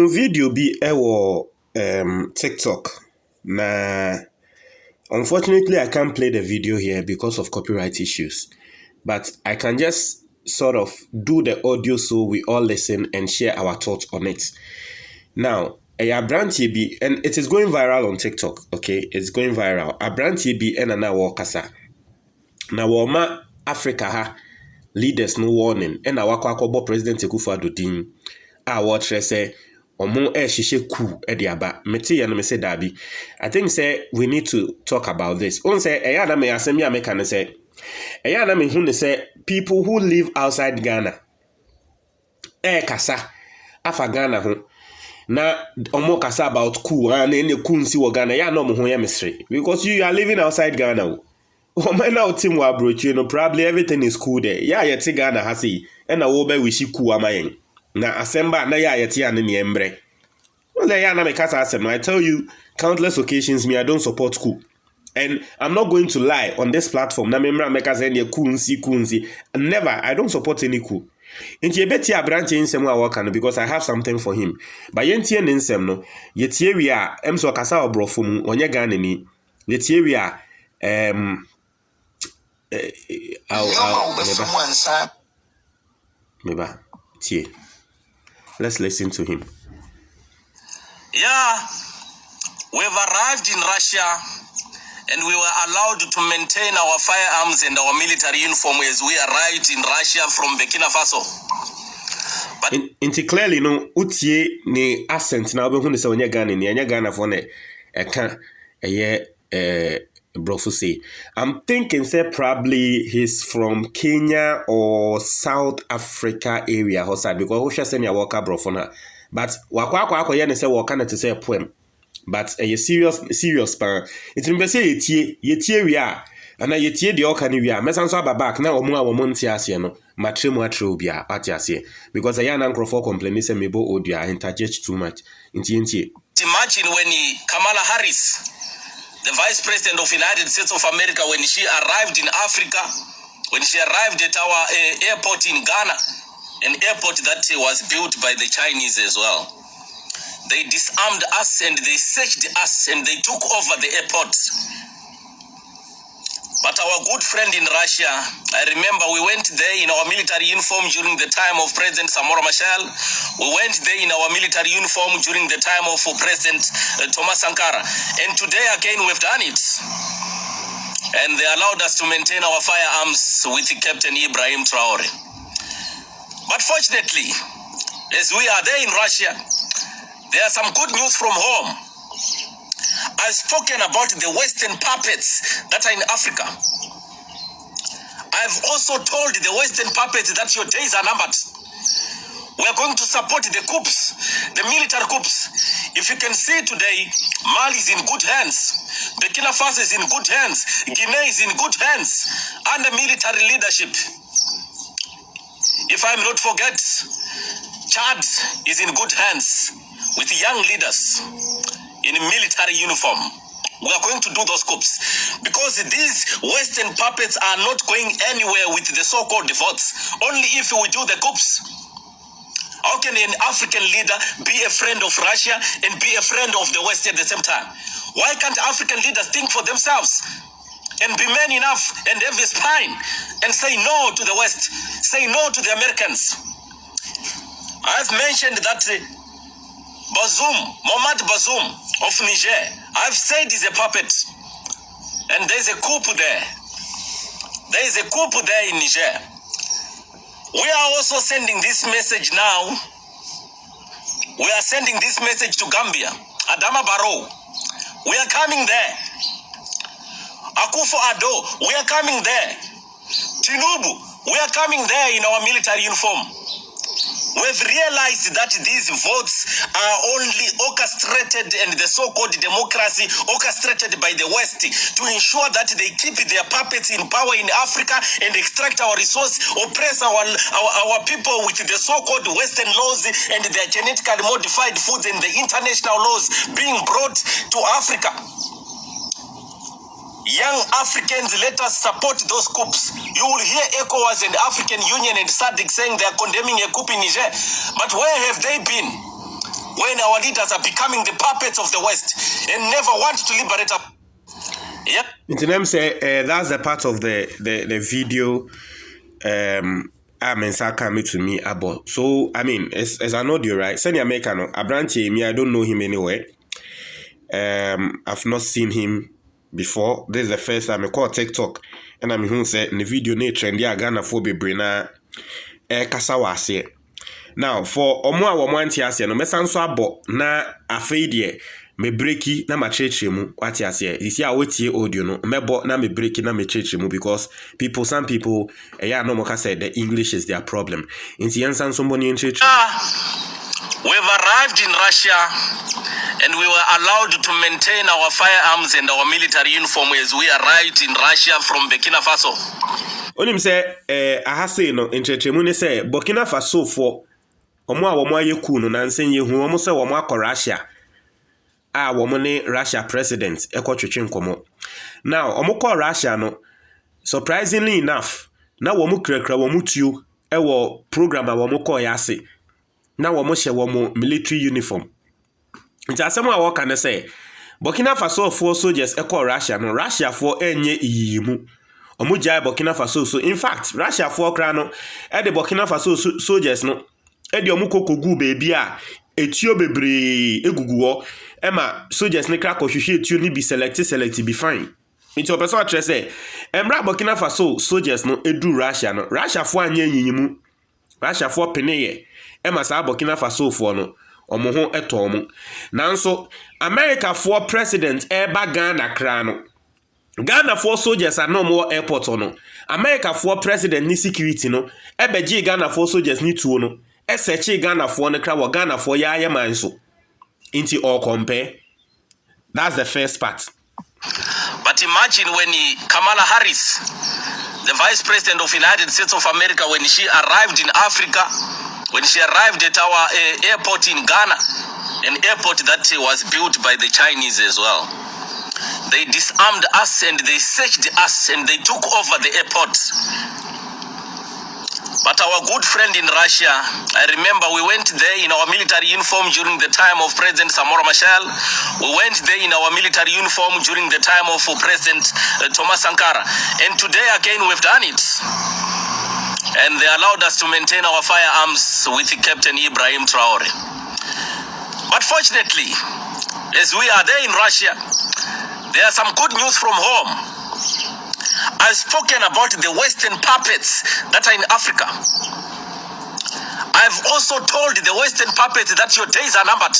video be ewo TikTok. Na unfortunately I can't play the video here because of copyright issues. But I can just sort of do the audio so we all listen and share our thoughts on it. Now, a brand be and it is going viral on TikTok, okay? It's going viral. A brand be and na wakasa. Na woma Africa ha leaders no warning and na wakwa President Akufo Addo din a watch say omo shishe ku ediaba meti ya no me say dabi. I think say we need to talk about this. On say eya na me asem ya make can say eya na me hu say people who live outside Ghana kasa afa Ghana ho na omo kasa about ku and any ku nsi wo Ghana ya no mo ho ya mesre because you are living outside Ghana. Oh man, now team wa broach, you know, probably everything is cool there. Yeah, yet Ghana hasi and a wobe wishi ku amayen. Na asemba na ya yeti and ni embre. Well, there na me kasa asem. I tell you countless occasions me I don't support coup. And I'm not going to lie on this platform. Na memra meka say ne kunsi. Never. I don't support any coup. Inti ebeti abranche insem wa work because I have something for him. But yentie nsem no, yetie wi a emso kasa obrofo mu onye Ghana ni. Yetie wi a Meba, tie. Let's listen to him. Yeah, we've arrived in Russia and we were allowed to maintain our firearms and our military uniform as we arrived in Russia from Burkina Faso. But Inti clearly no utie ni accent na obe hu ne se onye Ghana ni anya Ghana for ne eka Brofuse. I'm thinking say probably he's from Kenya or South Africa area outside because who shall send me a worker brofona. But wakwa yene say worker na to say a poem. But a serious pan. It will be say yetie we are and na yetie the oka ni we are. Mesan so back na omo a omo ntiase no matremu atre obi a atiase because a yan for complain say mebo odia interject too much. Intie. Imagine when Kamala Harris, the Vice President of the United States of America, when she arrived in Africa, when she arrived at our airport in Ghana, an airport that was built by the Chinese as well. They disarmed us and they searched us and they took over the airport. But our good friend in Russia, I remember we went there in our military uniform during the time of President Samora Machel. We went there in our military uniform during the time of President Thomas Sankara. And today again we've done it. And they allowed us to maintain our firearms with Captain Ibrahim Traore. But fortunately, as we are there in Russia, there are some good news from home. I've spoken about the Western puppets that are in Africa. I've also told the Western puppets that your days are numbered. We are going to support the coups, the military coups. If you can see today, Mali is in good hands. Burkina Faso is in good hands. Guinea is in good hands under military leadership. If I'm not forget, Chad is in good hands with young leaders in military uniform. We are going to do those coups because these Western puppets are not going anywhere with the so-called votes. Only if we do the coups. How can an African leader be a friend of Russia and be a friend of the West at the same time? Why can't African leaders think for themselves and be men enough and have a spine and say no to the West, say no to the Americans? I've mentioned that Mohamed Bazoum of Niger, I've said is a puppet. And there's a coup there. There is a coup there in Niger. We are also sending this message now. We are sending this message to Gambia. Adama Barrow, we are coming there. Akufo Addo, we are coming there. Tinubu, we are coming there in our military uniform. We've realized that these votes are only orchestrated and the so-called democracy orchestrated by the West to ensure that they keep their puppets in power in Africa and extract our resource, oppress our people with the so-called Western laws and their genetically modified foods and the international laws being brought to Africa. Young Africans, let us support those coups. You will hear ECOWAS and African Union and SADC saying they are condemning a coup in Niger. But where have they been? when our leaders are becoming the puppets of the West and never want to liberate us. Yep. Them say that's the part of the video coming to me about. So I mean, as I know you right, Senior American Abranti, me, I don't know him anyway. I've not seen him before. This is the first time I call TikTok, and I'm who said in the video ne trendy Ghana for Brina Kasawase. Now for Omwa Wamantiasia, no mesanso abo na afeidie me breaki na ma cheche mu wati ase. Isi a wetie audio no mebo na me breaki na me cheche mu because some people no moka said the English is their problem. Inti yansan somboni en cheche. We've arrived in Russia and we were allowed to maintain our firearms and our military uniform as we arrived in Russia from Burkina Faso. Onim say ahase no en cheche mu ne say Burkina Faso for omo a womo ayeku no nansen ye hu omo se womo akọ Russia a womo ne Russia president ekotwetwe nkomo. Now omo kọ Russia no surprisingly enough na womo krakra womo tuo ewo program a womo kọ ya ase na womo hye womo military uniform. Nti asem a wo kan say Burkina Faso for soldiers ekọ Russia no Russia for enye iyimu omo jai Burkina Faso. So in fact Russia for kra no e de Burkina Faso soldiers no edi omukokogu baby a etio bebre eguguo ema soldiers ne kra kohwehwe etio ni bi select be fine. Nti opeso atre say emra Burkina Faso soldiers no edu Russia no Russia fo anya nyiyimu Russia fo peneye ema sa Burkina Faso fo no omo ho eto omo nanso America fo president eba Ghana kra no Ghana for soldiers are no more airport no America for president ni security no ebeji Ghana for soldiers ni tuo no esechi Ghana for ne kra wo Ghana for ya manso inti all compare. That's the first part. But imagine when Kamala Harris, the Vice President of the United States of America, when she arrived in Africa, when she arrived at our airport in Ghana, an airport that was built by the Chinese as well. They disarmed us and they searched us and they took over the airport. But our good friend in Russia, I remember we went there in our military uniform during the time of President Samora Machel. We went there in our military uniform during the time of President Thomas Sankara. And today again we've done it. And they allowed us to maintain our firearms with Captain Ibrahim Traore. But fortunately, as we are there in Russia, there are some good news from home. I've spoken about the Western puppets that are in Africa. I've also told the Western puppets that your days are numbered.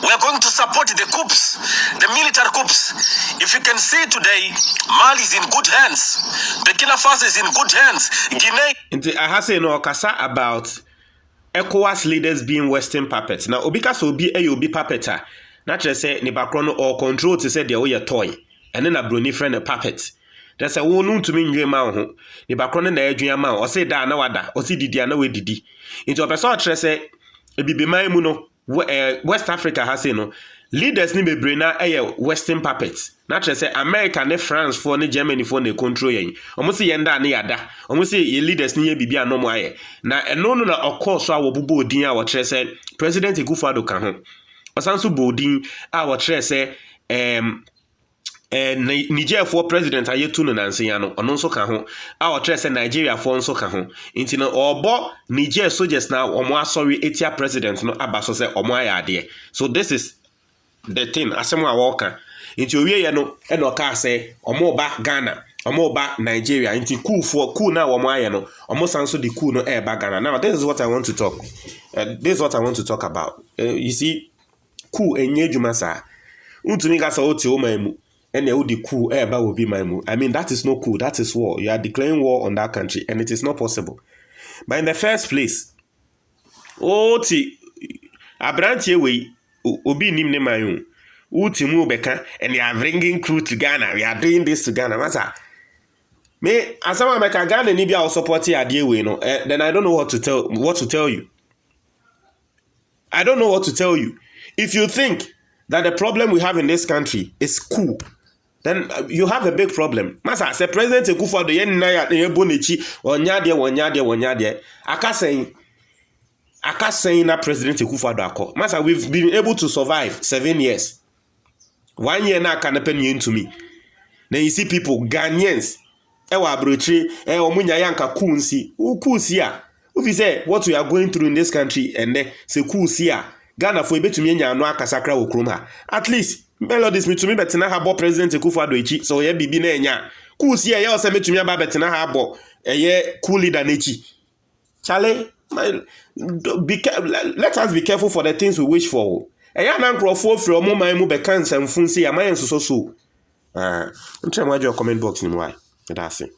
We are going to support the coups, the military coups. If you can see today, Mali is in good hands. Burkina Faso is in good hands. Guinea. I have said no kasa about ECOWAS leaders being Western puppets. Now, Obika so be a obi puppeta. Not just say ni background or control to say they are toy, and then a brony friend a puppet. That's a wound to mean your mouth. The background in the edge your mouth, or say da no wada, or see didi no way didi. Into a person say, it be my muno, West Africa has no leaders ni be brainer a Western puppets. Not just say America, ne France for ne Germany for ne control yen. Almost yenda ne yada. Almost say ye leaders ni bibia no more. Na no of course our bubu din our say President Akufo Addo kan ho. Osanso bodin our say Nigeria for president ayetu no nansen no ono nso ka ho a o trese Nigeria for nso ka ho nti no obo Nigeria soldiers na omo asori etia president no abaso se omo ayade. So this is the thing asemo a woka nti owie no e no ka se omo ba Ghana omo ba Nigeria nti cool na omo aye no omo sanso the cool no e ba Ghana. Now this is what I want to talk about. You see cool enye djuma sa untumi ga sa oti o mamu and you the cool ever will be my move. I mean, that is not cool. That is war. You are declaring war on that country, and it is not possible. But in the first place, Abrantie we obi nim ne mayu. Utimu beka, and you are bringing crew to Ghana. We are doing this to Ghana. What's that? Me, as someone make a Ghana Nibia or support here, we know. Then I don't know what to tell you. I don't know what to tell you. If you think that the problem we have in this country is cool, then you have a big problem. Masa, say President Akufo Addo yen na ya bonichi wonyade aka saying aka saying na President Akufo Addo akọ. Master, we've been able to survive 7 years. 1 year na aka na penny into me. Then you see people, Ghanaians, ewa abrochire, omunya yanka kunsi. Kunsi a. If you say what we are going through in this country and then say kunsi a. Ghana for ebetumi nya no akasakra wo krom ha. At least melodies metumi betina ha bo President Akufo Addo echi. So ye bibi na enya. Kunsi a ye o se metumi aba betina ha bo ye cool leader na echi. Chale, let us be careful for the things we wish for. Eya na nkrofo firi omo man mu be kan samfun si amayen so. I'm trying to your comment box ni why. That's it.